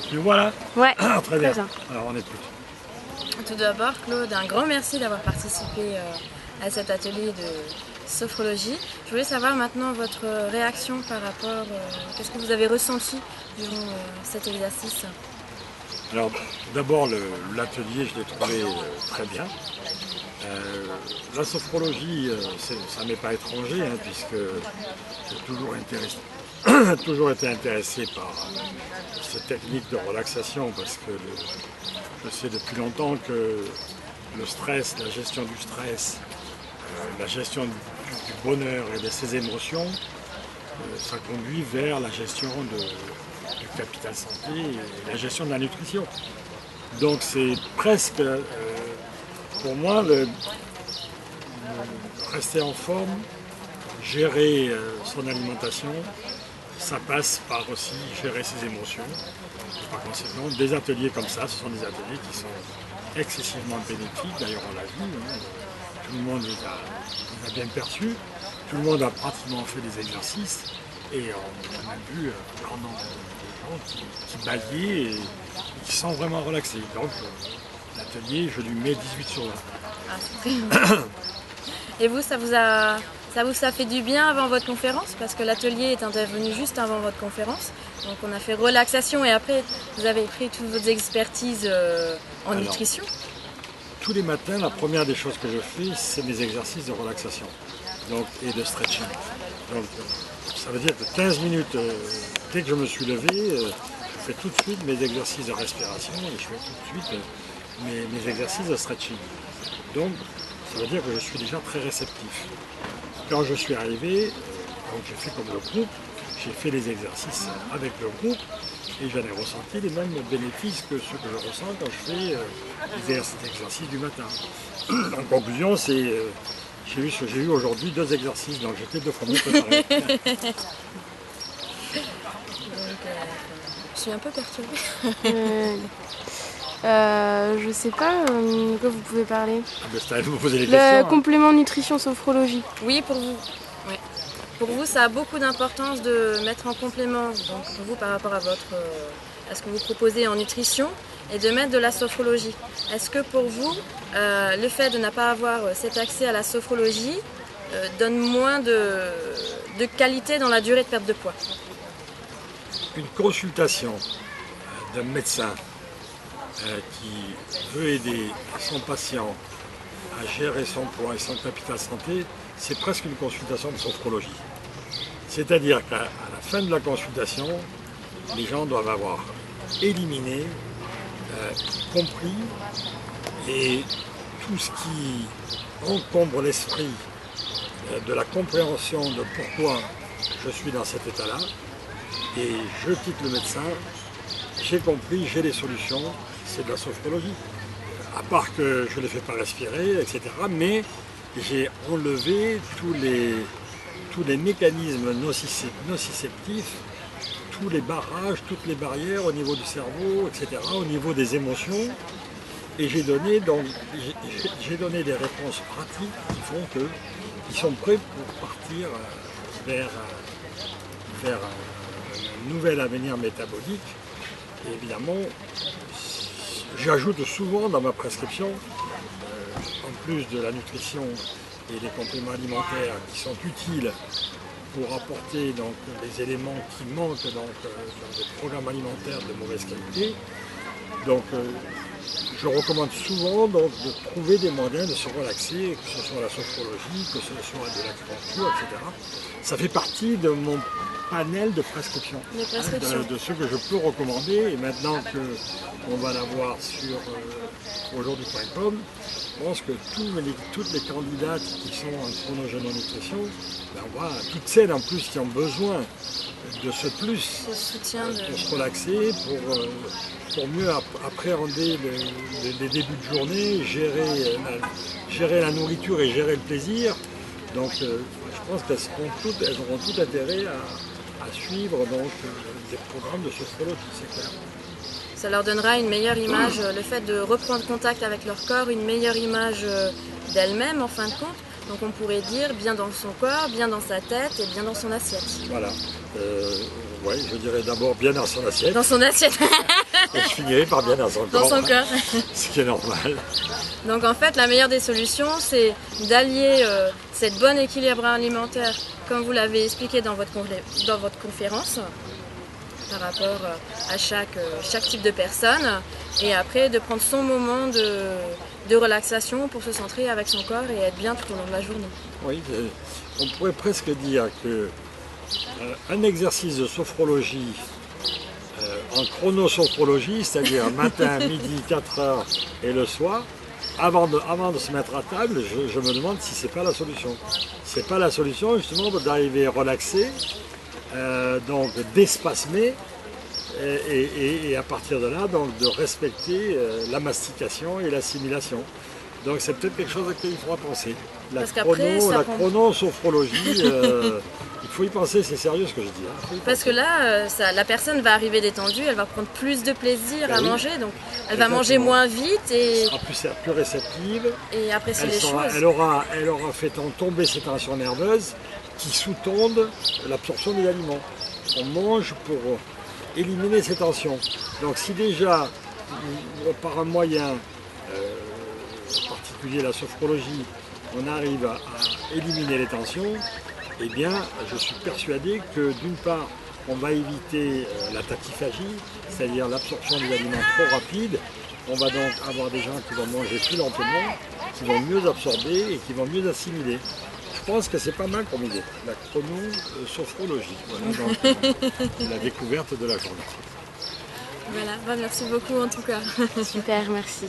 Tu vois là? Ouais, Très bien. bien. Alors on écoute. Tout d'abord, Claude, un grand merci d'avoir participé à cet atelier de sophrologie. Je voulais savoir maintenant votre réaction par rapport, qu'est-ce que vous avez ressenti durant cet exercice? Alors d'abord l'atelier, je l'ai trouvé très bien. La sophrologie, ça m'est pas étranger, hein, puisque j'ai toujours été intéressé par ces techniques de relaxation, parce que je sais depuis longtemps que le stress, la gestion du stress, la gestion du bonheur et de ses émotions, ça conduit vers la gestion du capital santé et la gestion de la nutrition. Donc c'est presque, pour moi, rester en forme, gérer son alimentation, ça passe par aussi gérer ses émotions. Et par conséquent, des ateliers comme ça, ce sont des ateliers qui sont excessivement bénéfiques. D'ailleurs, on l'a vu, hein, tout le monde les a bien perçus, tout le monde a pratiquement fait des exercices et on a même vu grand nombre de gens qui balayaient et qui sont vraiment relaxés. Donc, l'atelier, je lui mets 18 sur 20. Ah, c'est très bien. Et vous, ça vous a fait du bien avant votre conférence? Parce que l'atelier est intervenu juste avant votre conférence. Donc on a fait relaxation et après vous avez pris toutes vos expertises en nutrition. Tous les matins, la première des choses que je fais, c'est mes exercices de relaxation et de stretching. Donc ça veut dire que 15 minutes, dès que je me suis levé, je fais tout de suite mes exercices de respiration et je fais tout de suite mes exercices de stretching. Donc ça veut dire que je suis déjà très réceptif. Quand je suis arrivé, j'ai fait comme le groupe, j'ai fait les exercices avec le groupe et j'en ai ressenti les mêmes bénéfices que ceux que je ressens quand je fais les exercices du matin. En conclusion, j'ai eu aujourd'hui 2 exercices, donc j'étais 2 fois mieux préparé. Je suis un peu perturbée. Je sais pas de quoi vous pouvez parler. Ah ben, c'est à vous de poser les questions. Le complément nutrition sophrologie. Oui, pour vous. Oui. Pour vous, ça a beaucoup d'importance de mettre en complément, donc pour vous par rapport à ce que vous proposez en nutrition, et de mettre de la sophrologie. Est-ce que pour vous, le fait de ne pas avoir cet accès à la sophrologie donne moins de qualité dans la durée de perte de poids? Une consultation d'un médecin qui veut aider son patient à gérer son poids et son capital santé, c'est presque une consultation de sophrologie. C'est-à-dire qu'à la fin de la consultation, les gens doivent avoir éliminé, compris, et tout ce qui encombre l'esprit de la compréhension de pourquoi je suis dans cet état-là, et je quitte le médecin, j'ai compris, j'ai les solutions, c'est de la sophrologie. À part que je ne les fais pas respirer, etc. Mais j'ai enlevé tous les mécanismes nociceptifs, tous les barrages, toutes les barrières au niveau du cerveau, etc., au niveau des émotions. Et j'ai donné des réponses pratiques qui font qu'ils sont prêts pour partir vers un nouvel avenir métabolique. Et évidemment, j'ajoute souvent dans ma prescription, en plus de la nutrition et des compléments alimentaires qui sont utiles pour apporter donc, les éléments qui manquent dans des programmes alimentaires de mauvaise qualité. Donc, je recommande souvent donc, de trouver des moyens de se relaxer, que ce soit la sophrologie, que ce soit de l'acupuncture, etc. Ça fait partie de mon panel de prescription, de ceux que je peux recommander. Et maintenant qu'on va l'avoir sur aujourd'hui.com, je pense que toutes les candidates qui sont en chronogénonutrition, toutes celles en plus qui ont besoin de ce plus, pour se relaxer, pour mieux appréhender les débuts de journée, gérer la nourriture et gérer le plaisir. Donc je pense qu'elles auront tout intérêt à suivre donc, des programmes de sophrologie, c'est clair. Ça leur donnera une meilleure image, le fait de reprendre contact avec leur corps, une meilleure image d'elles-mêmes en fin de compte. Donc on pourrait dire bien dans son corps, bien dans sa tête et bien dans son assiette. Voilà. Oui, je dirais d'abord bien dans son assiette. Dans son assiette. Et je finirai par bien dans son Dans son corps. Ce qui est normal. Donc en fait, la meilleure des solutions, c'est d'allier cette bonne équilibre alimentaire, comme vous l'avez expliqué dans votre conférence, par rapport à chaque type de personne, et après de prendre son moment de relaxation pour se centrer avec son corps et être bien tout au long de la journée. Oui, on pourrait presque dire que un exercice de sophrologie en chronosophrologie, c'est-à-dire matin, midi, 4 heures et le soir, avant de se mettre à table, je me demande si c'est pas la solution. C'est pas la solution justement d'arriver relaxé, donc d'espasmer et à partir de là donc de respecter la mastication et l'assimilation. Donc c'est peut-être quelque chose à laquelle il faudra penser. La chronosophrologie, il faut y penser, c'est sérieux ce que je dis. Hein. Parce que là, la personne va arriver détendue, elle va prendre plus de plaisir à manger, donc elle va manger moins vite et sera plus réceptive. Et apprécier les choses. Elle aura fait tomber ces tensions nerveuses qui sous-tendent l'absorption des aliments. On mange pour éliminer ces tensions. Donc si déjà, par un moyen en particulier la sophrologie, on arrive à éliminer les tensions, eh bien, je suis persuadé que d'une part, on va éviter la tachyphagie, c'est-à-dire l'absorption des aliments trop rapide. On va donc avoir des gens qui vont manger plus lentement, qui vont mieux absorber et qui vont mieux assimiler. Je pense que c'est pas mal comme idée, la chronosophrologie. Voilà donc la découverte de la journée. Voilà, merci beaucoup en tout cas. Super, merci.